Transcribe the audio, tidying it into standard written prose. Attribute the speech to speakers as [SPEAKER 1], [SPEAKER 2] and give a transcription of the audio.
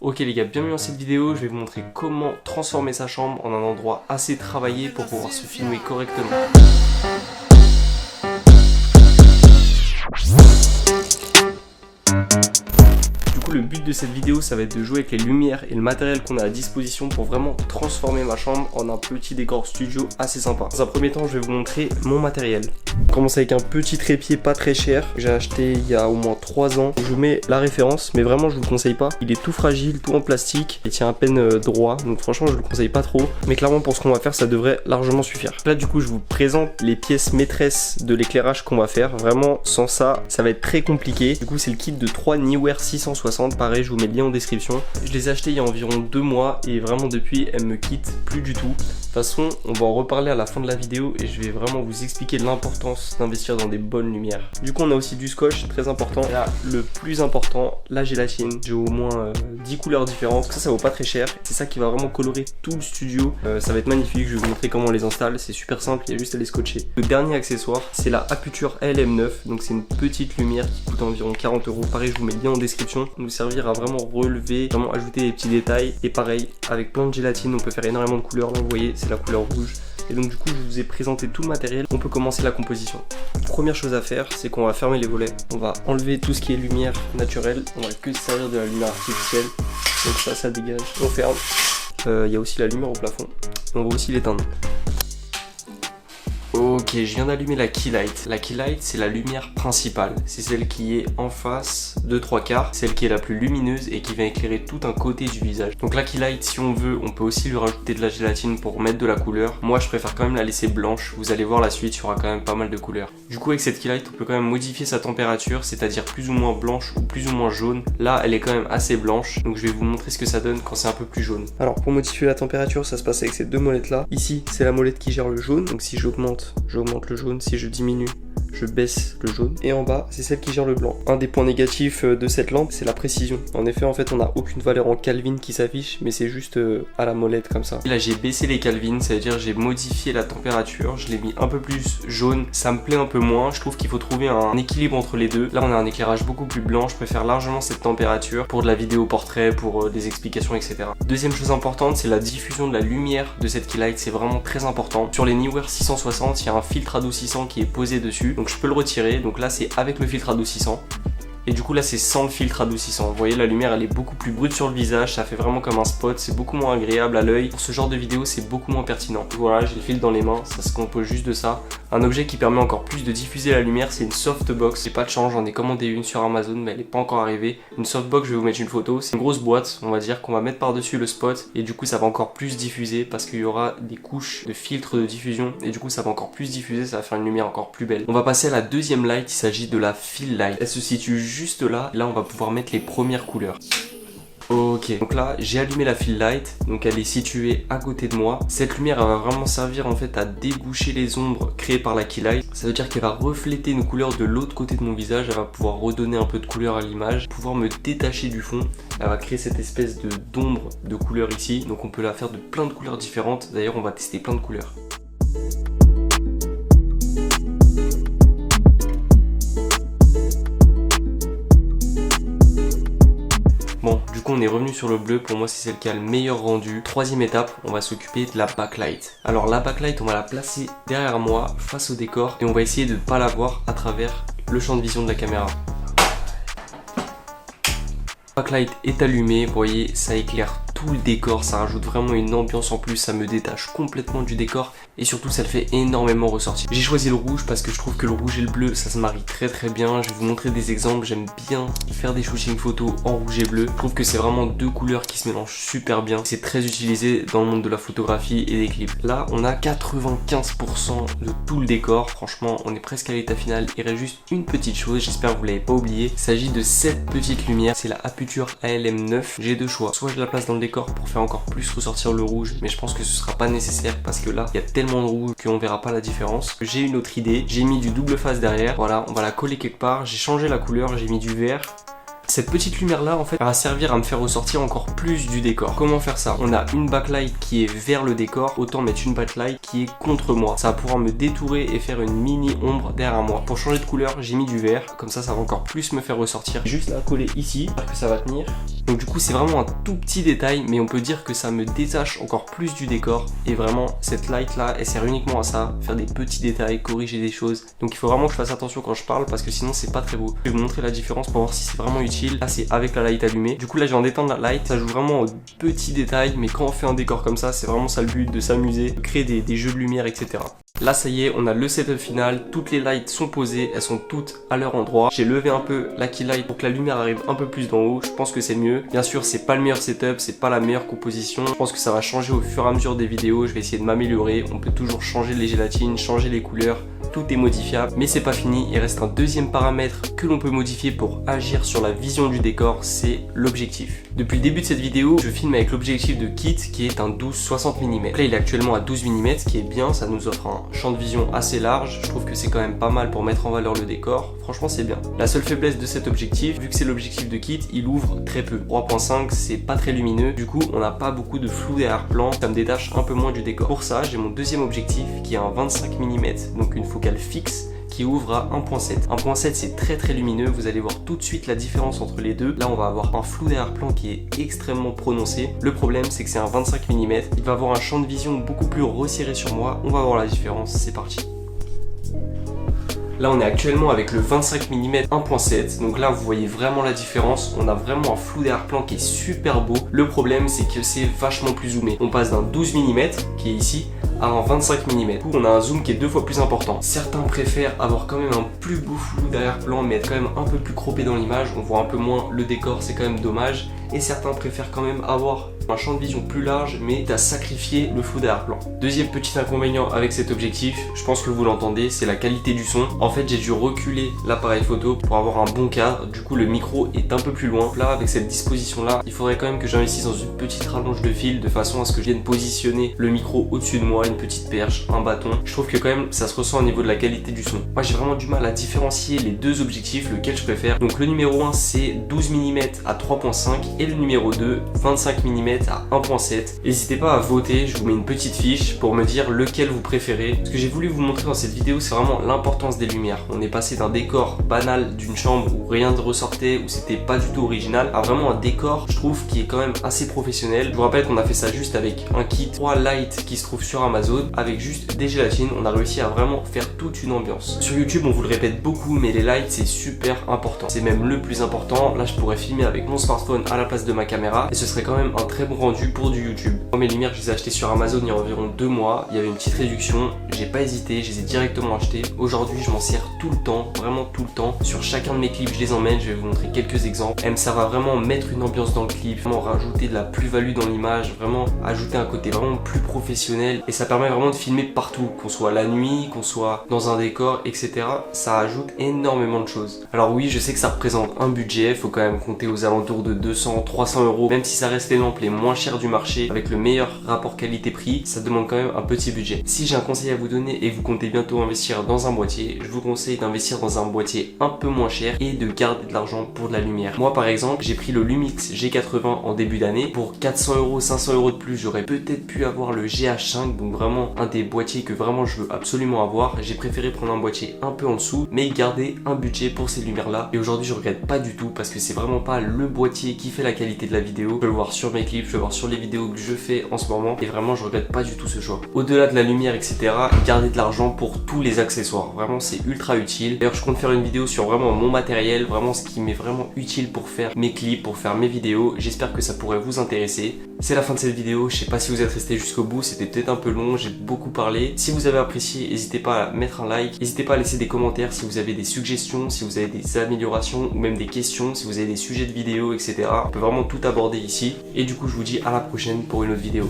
[SPEAKER 1] Ok les gars, bienvenue dans cette vidéo, je vais vous montrer comment transformer sa chambre en un endroit assez travaillé pour pouvoir se filmer correctement. Le but de cette vidéo, ça va être de jouer avec les lumières et le matériel qu'on a à disposition pour vraiment transformer ma chambre en un petit décor studio assez sympa. Dans un premier temps, je vais vous montrer mon matériel. On commence avec un petit trépied pas très cher que j'ai acheté il y a au moins 3 ans. Je vous mets la référence, mais vraiment je vous le conseille pas. Il est tout fragile, tout en plastique, il tient à peine droit, donc franchement je le conseille pas trop. Mais clairement pour ce qu'on va faire, ça devrait largement suffire. Là du coup je vous présente les pièces maîtresses de l'éclairage qu'on va faire. Vraiment sans ça, ça va être très compliqué. Du coup c'est le kit de 3 Neewer 660. Pareil, je vous mets le lien en description. Je les ai achetés il y a environ 2 mois et vraiment depuis elles me quittent plus du tout. De toute façon, on va en reparler à la fin de la vidéo et je vais vraiment vous expliquer l'importance d'investir dans des bonnes lumières. Du coup, on a aussi du scotch, très important. Et là, le plus important, la gélatine. J'ai au moins 10 couleurs différentes. Ça vaut pas très cher. C'est ça qui va vraiment colorer tout le studio. Ça va être magnifique. Je vais vous montrer comment on les installe. C'est super simple, il y a juste à les scotcher. Le dernier accessoire, c'est la Aputure ALM9. Donc c'est une petite lumière qui coûte environ 40 €. Pareil, je vous mets le lien en description. Nous servir à vraiment relever, vraiment ajouter des petits détails. Et pareil, avec plein de gélatine, on peut faire énormément de couleurs. Là, vous voyez, c'est la couleur rouge. Et donc du coup, je vous ai présenté tout le matériel. On peut commencer la composition. Première chose à faire, c'est qu'on va fermer les volets. On va enlever tout ce qui est lumière naturelle. On va que se servir de la lumière artificielle. Donc ça dégage. On ferme. Il y a aussi la lumière au plafond. On va aussi l'éteindre. Ok, je viens d'allumer la key light. La key light, c'est la lumière principale. C'est celle qui est en face de 3/4, celle qui est la plus lumineuse et qui va éclairer tout un côté du visage. Donc la key light, si on veut, on peut aussi lui rajouter de la gélatine pour mettre de la couleur. Moi, je préfère quand même la laisser blanche. Vous allez voir la suite, il y aura quand même pas mal de couleurs. Du coup, avec cette key light, on peut quand même modifier sa température, c'est-à-dire plus ou moins blanche ou plus ou moins jaune. Là, elle est quand même assez blanche, donc je vais vous montrer ce que ça donne quand c'est un peu plus jaune. Alors, pour modifier la température, ça se passe avec ces deux molettes-là. Ici, c'est la molette qui gère le jaune, donc si j'augmente le jaune, si je diminue, je baisse le jaune. Et en bas, c'est celle qui gère le blanc. Un des points négatifs de cette lampe, c'est la précision. En effet, en fait, on n'a aucune valeur en Kelvin qui s'affiche, mais c'est juste à la molette comme ça. Et là, j'ai baissé les Kelvin, ça veut dire j'ai modifié la température. Je l'ai mis un peu plus jaune. Ça me plaît un peu moins. Je trouve qu'il faut trouver un équilibre entre les deux. Là, on a un éclairage beaucoup plus blanc. Je préfère largement cette température pour de la vidéo portrait, pour des explications, etc. Deuxième chose importante, c'est la diffusion de la lumière de cette key light. C'est vraiment très important. Sur les Neewer 660, il y a un filtre adoucissant qui est posé dessus. Donc je peux le retirer, donc là c'est avec le filtre adoucissant. Et du coup là c'est sans le filtre adoucissant. Vous voyez, la lumière elle est beaucoup plus brute sur le visage, ça fait vraiment comme un spot, c'est beaucoup moins agréable à l'œil. Pour ce genre de vidéo c'est beaucoup moins pertinent. Voilà, j'ai le filtre dans les mains, ça se compose juste de ça. Un objet qui permet encore plus de diffuser la lumière, c'est une softbox. J'ai pas de chance, j'en ai commandé une sur Amazon mais elle est pas encore arrivée. Une softbox, je vais vous mettre une photo, c'est une grosse boîte, on va dire, qu'on va mettre par dessus le spot. Et du coup ça va encore plus diffuser parce qu'il y aura des couches de filtre de diffusion. Et du coup ça va encore plus diffuser, ça va faire une lumière encore plus belle. On va passer à la deuxième light, il s'agit de la fill light. Elle se situe juste là, là on va pouvoir mettre les premières couleurs. Ok, donc là j'ai allumé la fill light, donc elle est située à côté de moi. Cette lumière elle va vraiment servir en fait à déboucher les ombres créées par la key light. Ça veut dire qu'elle va refléter nos couleurs de l'autre côté de mon visage, elle va pouvoir redonner un peu de couleur à l'image, pouvoir me détacher du fond. Elle va créer cette espèce d'ombre de couleur ici, donc on peut la faire de plein de couleurs différentes. D'ailleurs on va tester plein de couleurs. Bon, du coup on est revenu sur le bleu, pour moi c'est celle qui a le meilleur rendu. Troisième étape, on va s'occuper de la backlight. Alors la backlight on va la placer derrière moi, face au décor, et on va essayer de ne pas la voir à travers le champ de vision de la caméra. La backlight est allumée, vous voyez, ça éclaire tout le décor, ça rajoute vraiment une ambiance en plus, ça me détache complètement du décor et surtout ça le fait énormément ressortir. J'ai choisi le rouge parce que je trouve que le rouge et le bleu ça se marie très bien. Je vais vous montrer des exemples, j'aime bien faire des shootings photos en rouge et bleu. Je trouve que c'est vraiment deux couleurs qui se mélangent super bien. C'est très utilisé dans le monde de la photographie et des clips. Là on a 95% de tout le décor, franchement on est presque à l'état final. Il reste juste une petite chose, j'espère que vous l'avez pas oublié. Il s'agit de cette petite lumière, c'est la Aputure ALM9. J'ai deux choix, soit je la place dans le décor pour faire encore plus ressortir le rouge, mais je pense que ce sera pas nécessaire parce que là il y a tellement de rouge qu'on verra pas la différence. J'ai une autre idée, j'ai mis du double face derrière, voilà, on va la coller quelque part, j'ai changé la couleur, j'ai mis du vert. Cette petite lumière là en fait va servir à me faire ressortir encore plus du décor. Comment faire ça? On a une backlight qui est vers le décor, autant mettre une backlight qui est contre moi. Ça va pouvoir me détourer et faire une mini ombre derrière moi. Pour changer de couleur, j'ai mis du vert, comme ça va encore plus me faire ressortir. Juste à coller ici, j'espère que ça va tenir. Donc du coup c'est vraiment un tout petit détail, mais on peut dire que ça me détache encore plus du décor. Et vraiment cette light là, elle sert uniquement à ça, faire des petits détails, corriger des choses. Donc il faut vraiment que je fasse attention quand je parle, parce que sinon c'est pas très beau. Je vais vous montrer la différence pour voir si c'est vraiment utile. Là c'est avec la light allumée. Du coup là je viens d'éteindre la light, ça joue vraiment aux petits détails, mais quand on fait un décor comme ça, c'est vraiment ça le but, de s'amuser, de créer des jeux de lumière, etc. Là ça y est, on a le setup final, toutes les lights sont posées, elles sont toutes à leur endroit. J'ai levé un peu la key light pour que la lumière arrive un peu plus d'en haut, je pense que c'est mieux. Bien sûr c'est pas le meilleur setup, c'est pas la meilleure composition, je pense que ça va changer au fur et à mesure des vidéos, je vais essayer de m'améliorer, on peut toujours changer les gélatines, changer les couleurs, tout est modifiable, mais c'est pas fini, il reste un deuxième paramètre que l'on peut modifier pour agir sur la vision du décor, c'est l'objectif. Depuis le début de cette vidéo, je filme avec l'objectif de Kit qui est un 12-60 mm. Là il est actuellement à 12 mm, ce qui est bien, ça nous offre un champ de vision assez large, je trouve que c'est quand même pas mal pour mettre en valeur le décor, franchement c'est bien. La seule faiblesse de cet objectif, vu que c'est l'objectif de Kit, il ouvre très peu. 3.5 c'est pas très lumineux, du coup on n'a pas beaucoup de flou derrière-plan, ça me détache un peu moins du décor. Pour ça j'ai mon deuxième objectif qui est un 25 mm, donc une focale fixe, qui ouvre à 1.7. 1.7 c'est très lumineux, vous allez voir tout de suite la différence entre les deux. Là on va avoir un flou d'arrière-plan qui est extrêmement prononcé. Le problème c'est que c'est un 25 mm, il va avoir un champ de vision beaucoup plus resserré sur moi. On va voir la différence, c'est parti. Là on est actuellement avec le 25 mm 1.7, donc là vous voyez vraiment la différence, on a vraiment un flou d'arrière-plan qui est super beau. Le problème c'est que c'est vachement plus zoomé. On passe d'un 12 mm qui est ici à un 25 mm. Du coup on a un zoom qui est 2 fois plus important. Certains préfèrent avoir quand même un plus beau flou d'arrière-plan mais être quand même un peu plus croppé dans l'image, on voit un peu moins le décor, c'est quand même dommage. Et certains préfèrent quand même avoir un champ de vision plus large mais à sacrifier le flou d'arrière-plan. Deuxième petit inconvénient avec cet objectif, je pense que vous l'entendez, c'est la qualité du son. En fait j'ai dû reculer l'appareil photo pour avoir un bon cadre, du coup le micro est un peu plus loin. Là avec cette disposition là, il faudrait quand même que j'investisse dans une petite rallonge de fil de façon à ce que je vienne positionner le micro au-dessus de moi, une petite perche, un bâton. Je trouve que quand même ça se ressent au niveau de la qualité du son. Moi j'ai vraiment du mal à différencier les deux objectifs, lequel je préfère. Donc le numéro 1 c'est 12 mm à 3.5 et le numéro 2 25 mm à 1.7. N'hésitez pas à voter, je vous mets une petite fiche pour me dire lequel vous préférez. Ce que j'ai voulu vous montrer dans cette vidéo c'est vraiment l'importance des lumières. On est passé d'un décor banal d'une chambre où rien ne ressortait, où c'était pas du tout original, à vraiment un décor je trouve qui est quand même assez professionnel. Je vous rappelle qu'on a fait ça juste avec un kit 3 lights qui se trouve sur Amazon, avec juste des gélatines, on a réussi à vraiment faire toute une ambiance. Sur YouTube on vous le répète beaucoup mais les lights c'est super important, c'est même le plus important. Là je pourrais filmer avec mon smartphone à la place de ma caméra et ce serait quand même un très bon rendu pour du YouTube. Moi mes lumières je les ai achetées sur Amazon il y a environ 2 mois, il y avait une petite réduction, j'ai pas hésité, je les ai directement achetées. Aujourd'hui je m'en sers tout le temps, vraiment tout le temps. Sur chacun de mes clips je les emmène, je vais vous montrer quelques exemples. Ça va vraiment mettre une ambiance dans le clip, vraiment rajouter de la plus-value dans l'image, vraiment ajouter un côté vraiment plus professionnel et ça permet vraiment de filmer partout, qu'on soit la nuit, qu'on soit dans un décor, etc. Ça ajoute énormément de choses. Alors oui, je sais que ça représente un budget, faut quand même compter aux alentours de 200-300 €, même si ça reste les lampes les moins chères du marché, avec le meilleur rapport qualité-prix, ça demande quand même un petit budget. Si j'ai un conseil à vous donner et que vous comptez bientôt investir dans un boîtier, je vous conseille d'investir dans un boîtier un peu moins cher et de garder de l'argent pour de la lumière. Moi par exemple, j'ai pris le Lumix G80 en début d'année. Pour 400 €, 500 € de plus, j'aurais peut-être pu avoir le GH5, donc vraiment un des boîtiers que vraiment je veux absolument avoir. J'ai préféré prendre un boîtier un peu en dessous, mais garder un budget pour ces lumières là. Et aujourd'hui je regrette pas du tout parce que c'est vraiment pas le boîtier qui fait la qualité de la vidéo. Je peux le voir sur mes clips, je peux le voir sur les vidéos que je fais en ce moment et vraiment je regrette pas du tout ce choix. Au-delà de la lumière, etc., garder de l'argent pour tous les accessoires, vraiment c'est ultra utile. D'ailleurs je compte faire une vidéo sur vraiment mon matériel, vraiment ce qui m'est vraiment utile pour faire mes clips, pour faire mes vidéos. J'espère que ça pourrait vous intéresser. C'est la fin de cette vidéo, je sais pas si vous êtes resté jusqu'au bout, c'était peut-être un peu long, j'ai beaucoup parlé. Si vous avez apprécié, n'hésitez pas à mettre un like, n'hésitez pas à laisser des commentaires si vous avez des suggestions, si vous avez des améliorations ou même des questions, si vous avez des sujets de vidéos, etc. On peut vraiment tout aborder ici. Et du coup je vous dis à la prochaine pour une autre vidéo.